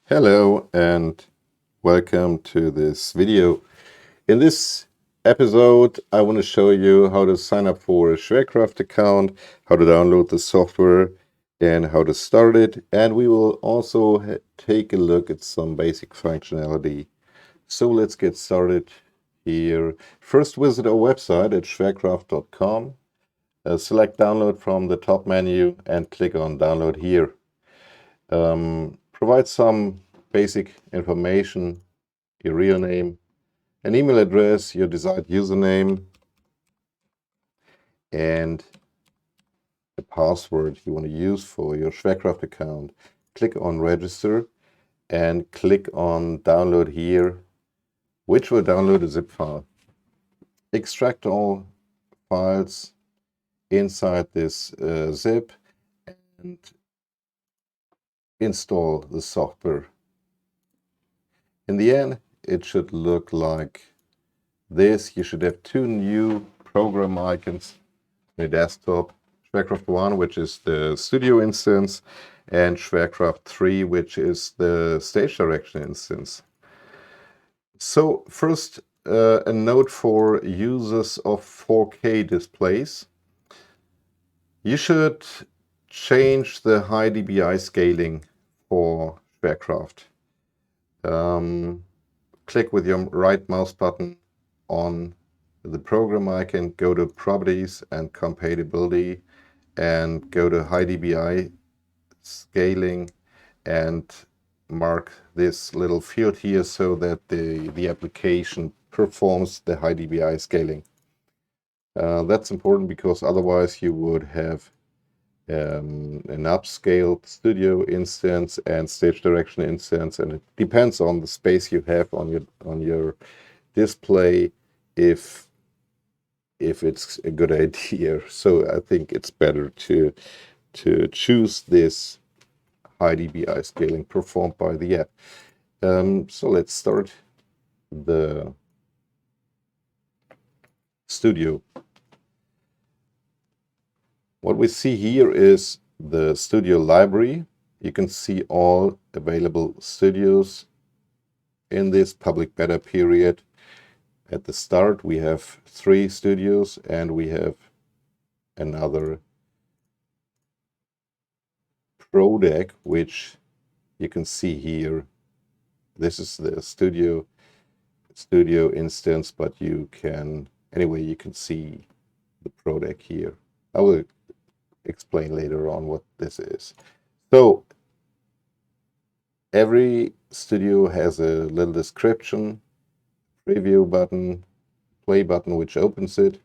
Hello and welcome to this video. In this episode, I want to show you how to sign up for a schwercraft account, how to download the software, and how to start it. And we will also take a look at some basic functionality. So let's get started here. First, visit our website at schwercraft.com. Select download from the top menu and click on download here. Provide some basic information, your real name, an email address, your desired username, and the password you want to use for your schwercraft account. Click on register and click on download here, which will download a zip file. Extract all files inside this zip and install the software. In the end, it should look like this. You should have two new program icons on your desktop. schwercraft 1, which is the studio instance, and schwercraft 3, which is the stage direction instance. So first, a note for users of 4K displays. You should change the high dBi scaling for schwercraft. Click with your right mouse button on the program icon, go to Properties and Compatibility, and go to High dBi Scaling and mark this little field here so that the application performs the high dBi scaling. That's important because otherwise you would have an upscaled studio instance and stage direction instance, and it depends on the space you have on your display if it's a good idea. So I think it's better to choose this high dBi scaling performed by the app. So let's start the studio. What we see here is the studio library. You can see all available studios in this public beta period. At the start, we have 3 studios and we have another Pro deck, which you can see here. This is the studio instance, but you can see the Pro deck here. I will explain later on what this is. So every studio has a little description, preview button, play button which opens it,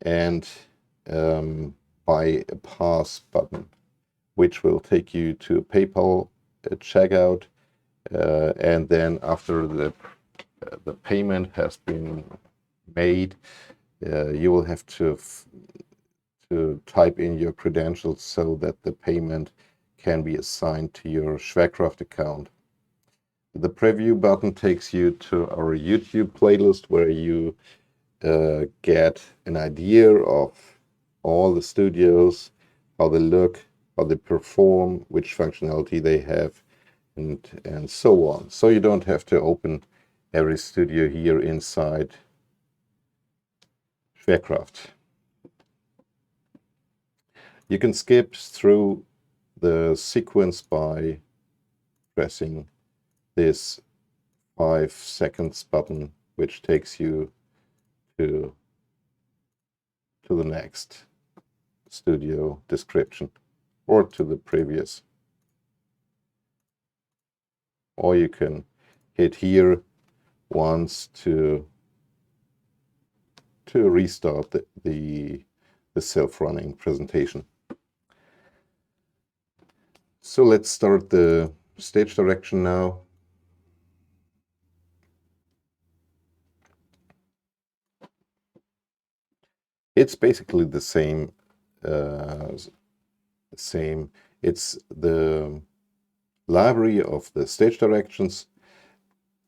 and buy a pass button which will take you to PayPal checkout, and then after the payment has been made, you will have to type in your credentials so that the payment can be assigned to your schwercraft account. The preview button takes you to our YouTube playlist where you get an idea of all the studios, how they look, how they perform, which functionality they have, and so on. So you don't have to open every studio here inside schwercraft. You can skip through the sequence by pressing this 5 seconds button, which takes you to the next studio description or to the previous. Or you can hit here once to restart the self-running presentation. So let's start the stage direction now. It's basically the same. It's the library of the stage directions.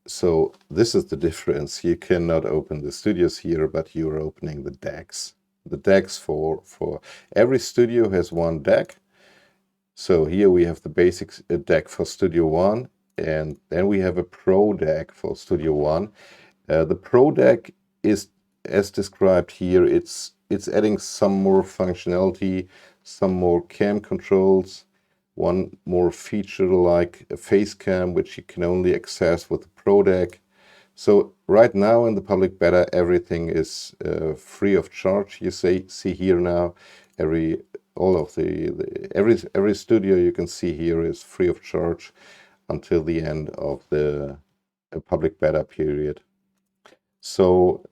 So this is the difference. You cannot open the studios here, but you're opening the decks. The decks for every studio has one deck. So here we have the basic deck for Studio 1, And then we have a Pro deck for Studio One. The Pro deck is, as described here, it's adding some more functionality, some more cam controls, one more feature like a face cam, which you can only access with the Pro deck. So right now in the public beta, everything is free of charge. You see here now, every studio you can see here is free of charge until the end of the public beta period. So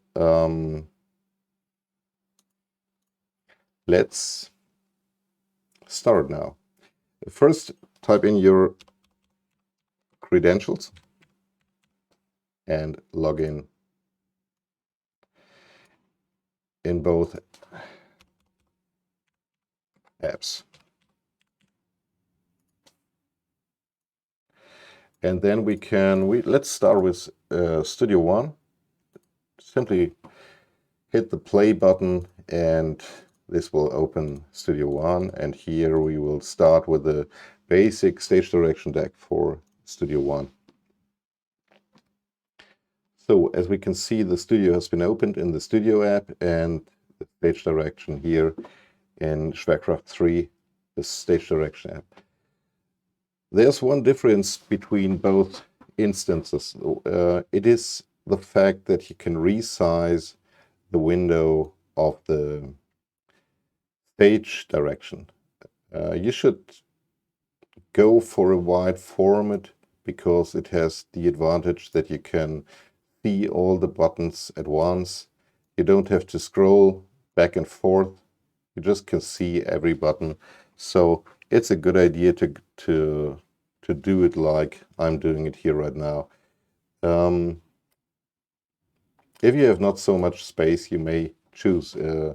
let's start now. First, type in your credentials and log in both apps. And then let's start with Studio One. Simply hit the play button and this will open Studio One. And here we will start with the basic stage direction deck for Studio One. So as we can see, the studio has been opened in the Studio app and the stage direction here in schwercraft 3, the stage direction app. There's one difference between both instances. It is the fact that you can resize the window of the stage direction. You should go for a wide format because it has the advantage that you can see all the buttons at once. You don't have to scroll back and forth. You just can see every button. So it's a good idea to do it like I'm doing it here right now. If you have not so much space, you may choose a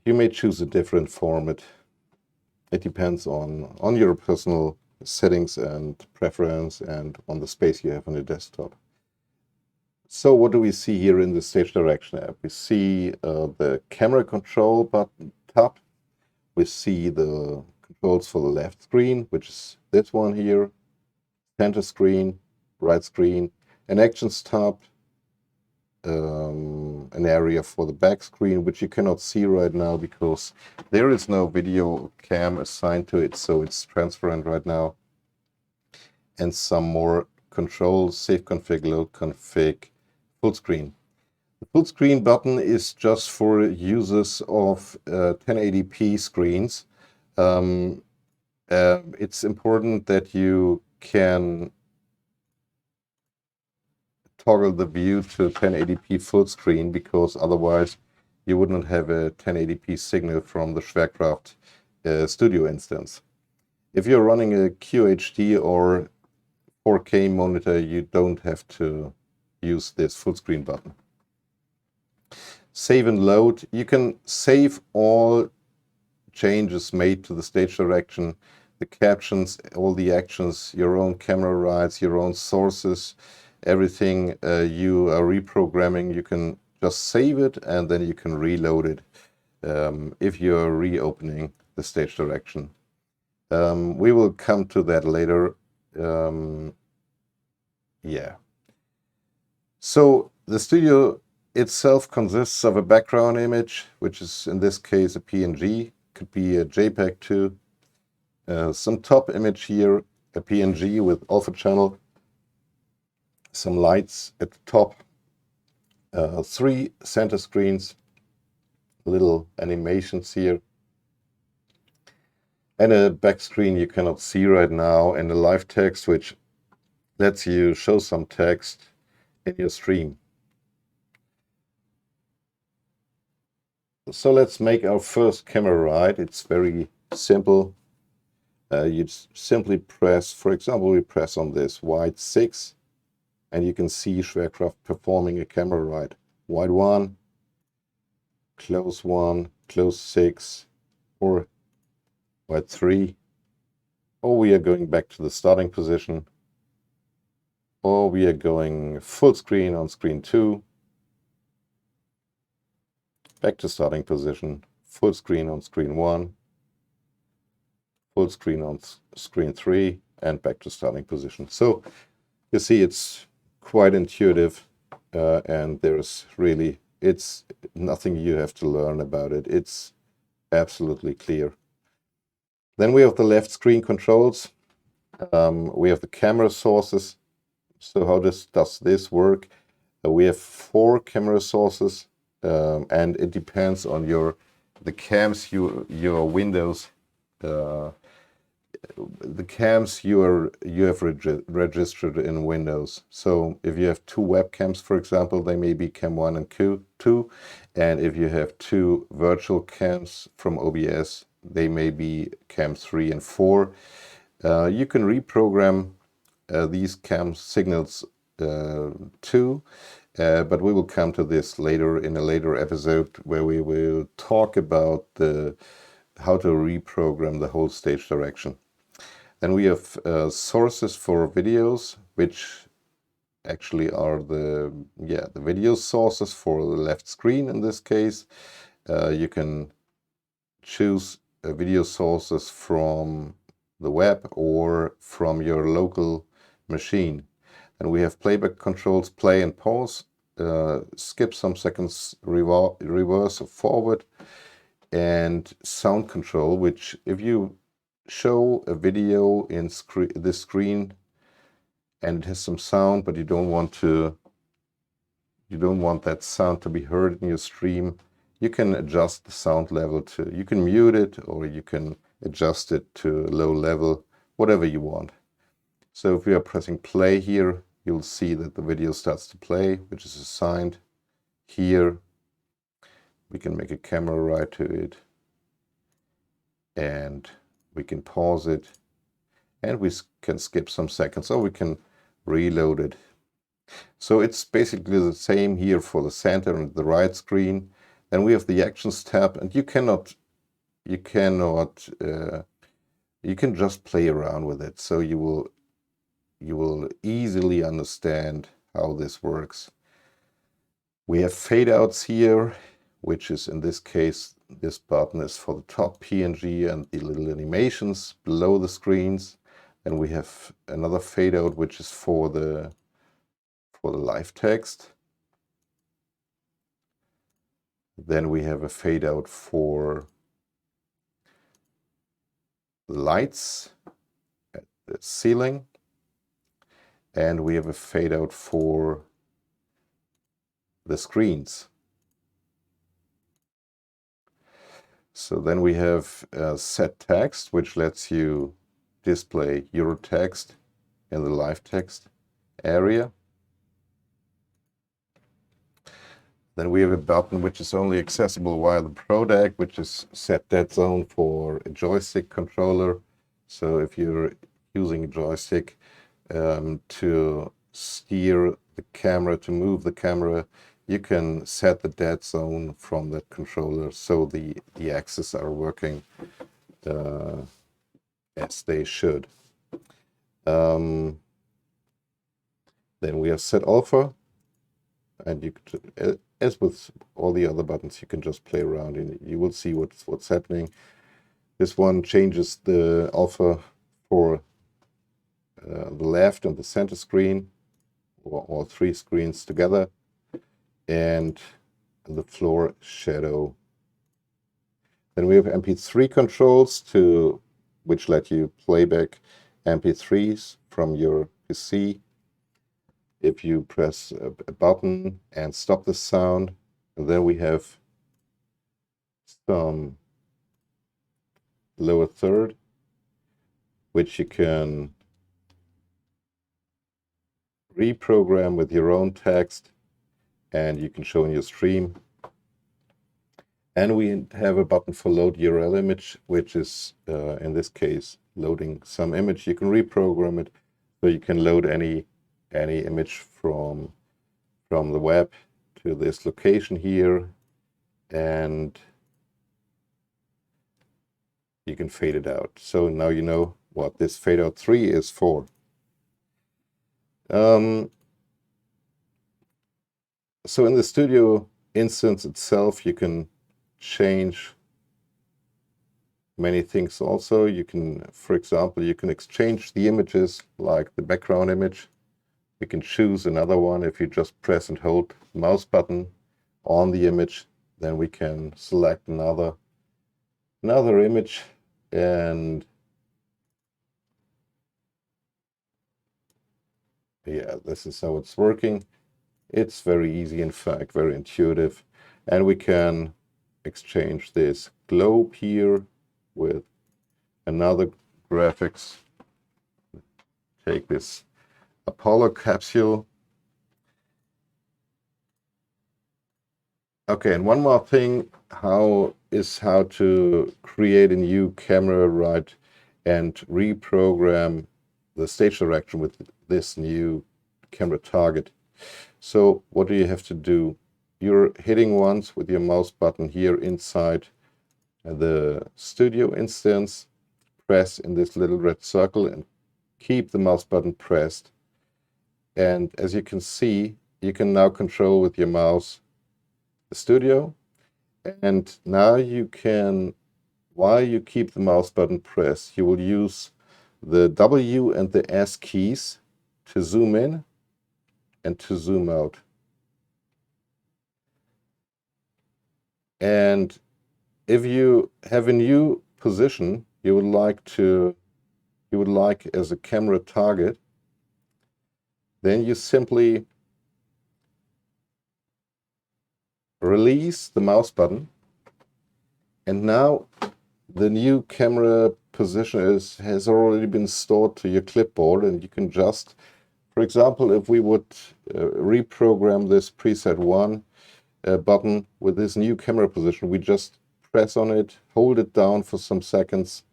different format. It depends on your personal settings and preference and on the space you have on your desktop. So what do we see here in the stage direction app? We see the camera control button tab. We see the controls for the left screen, which is this one here, center screen, right screen, an actions tab, an area for the back screen, which you cannot see right now because there is no video cam assigned to it, so it's transparent right now. And some more controls, save config, load config, full screen. The full screen button is just for users of 1080p screens. It's important that you can toggle the view to 1080p full screen because otherwise you wouldn't have a 1080p signal from the schwercraft studio instance. If you're running a QHD or 4K monitor, you don't have to use this full screen button. Save and load. You can save all changes made to the stage direction, the captions, all the actions, your own camera rights, your own sources, everything you are reprogramming. You can just save it and then you can reload it if you're reopening the stage direction. We will come to that later. Yeah. So the studio itself consists of a background image, which is in this case a PNG, could be a JPEG too. Some top image here, a PNG with alpha channel, some lights at the top, 3 center screens, little animations here, and a back screen you cannot see right now, and a live text which lets you show some text in your stream. So let's make our first camera ride. It's very simple. You simply press, for example, we press on this wide 6 and you can see schwercraft performing a camera ride. Wide 1, close 6, or wide 3. Or we are going back to the starting position. Or we are going full screen on screen 2. Back to starting position, full screen on screen 1. Full screen on screen 3, and back to starting position. So you see, it's quite intuitive, and it's nothing you have to learn about it. It's absolutely clear. Then we have the left screen controls. We have the camera sources. So how does this work? We have 4 camera sources, and it depends on the cams your Windows, the cams you have registered in Windows. So if you have 2 webcams, for example, they may be cam 1 and 2, and if you have 2 virtual cams from OBS, they may be cam 3 and 4. You can reprogram these cam signals too, but we will come to this later in a later episode, where we will talk about how to reprogram the whole stage direction. Then we have sources for videos, which actually are the video sources for the left screen in this case. You can choose video sources from the web or from your local machine. And we have playback controls, play and pause, skip some seconds, reverse or forward, and sound control, which if you show a video in this screen and it has some sound, but you don't want that sound to be heard in your stream, you can adjust the sound level you can mute it, or you can adjust it to low level, whatever you want. So if we are pressing play here, you'll see that the video starts to play, which is assigned here. We can make a camera right to it, and we can pause it, and we can skip some seconds, or we can reload it. So it's basically the same here for the center and the right screen. Then we have the Actions tab, and you can just play around with it. So you will easily understand how this works. We have fade outs here, which is, in this case, this button is for the top PNG and the little animations below the screens. And we have another fade out, which is for the live text. Then we have a fade out for the lights at the ceiling. And we have a fade out for the screens. So then we have set text, which lets you display your text in the live text area. Then we have a button which is only accessible via the Pro deck, which is set dead zone for a joystick controller. So if you're using a joystick to steer the camera, to move the camera, you can set the dead zone from that controller, so the axes are working as they should. Then we have set alpha, and you could, as with all the other buttons, you can just play around and you will see what's happening. This one changes the alpha for the left and the center screen, or all 3 screens together, and the floor shadow. Then we have MP3 controls which let you play back MP3s from your PC. If you press a button and stop the sound, and then we have some lower third, which you can reprogram with your own text, and you can show in your stream. And we have a button for load URL image, which is in this case loading some image. You can reprogram it so you can load any image from the web to this location here, and you can fade it out. So now you know what this fade out 3 is for. So in the studio instance itself, you can change many things also. You can, for example, you can exchange the images, like the background image. We can choose another one. If you just press and hold the mouse button on the image, then we can select another image, and yeah, this is how it's working. It's very easy, in fact, very intuitive. And we can exchange this globe here with another graphics. Take this Apollo capsule. Okay, and one more thing, how to create a new camera, right, and reprogram the stage direction with this new camera target. So what do you have to do? You're hitting once with your mouse button here inside the studio instance, press in this little red circle and keep the mouse button pressed. And as you can see, you can now control with your mouse the studio. And now you can, while you keep the mouse button pressed, you will use the W and the S keys to zoom in and to zoom out. And if you have a new position you would like as a camera target, then you simply release the mouse button, and now the new camera position has already been stored to your clipboard, and you can just, for example, if we would reprogram this preset 1 button with this new camera position, we just press on it, hold it down for some seconds,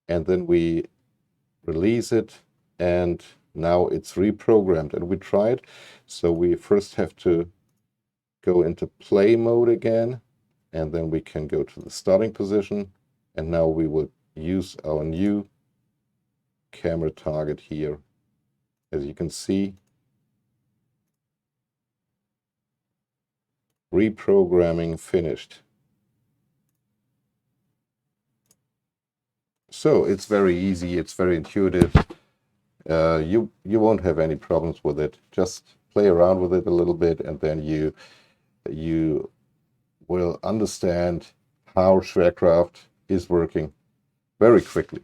and then we release it, and now it's reprogrammed. And we try it. So we first have to go into play mode again, and then we can go to the starting position, and now we will use our new camera target here. As you can see, reprogramming finished. So it's very easy, it's very intuitive. You won't have any problems with it. Just play around with it a little bit, and then you will understand how schwercraft is working very quickly.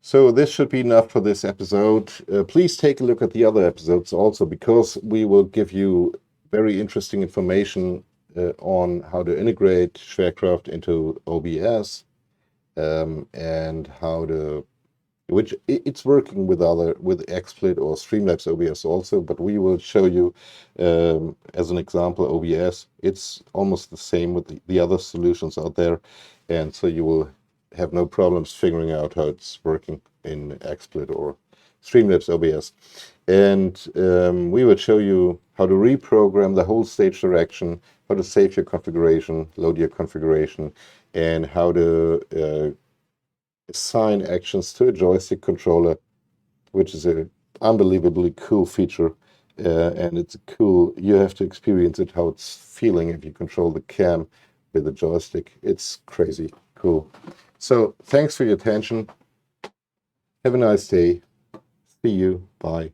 So this should be enough for this episode. Please take a look at the other episodes also, because we will give you very interesting information on how to integrate schwercraft into OBS, and how to, which it's working with XSplit or Streamlabs OBS also, but we will show you as an example OBS. It's almost the same with the other solutions out there, and so you will have no problems figuring out how it's working in XSplit or Streamlabs OBS. And we will show you how to reprogram the whole stage direction, how to save your configuration, load your configuration, and how to assign actions to a joystick controller, which is an unbelievably cool feature. And it's cool, you have to experience it, how it's feeling if you control the cam with the joystick. It's crazy cool. So thanks for your attention. Have a nice day. See you. Bye.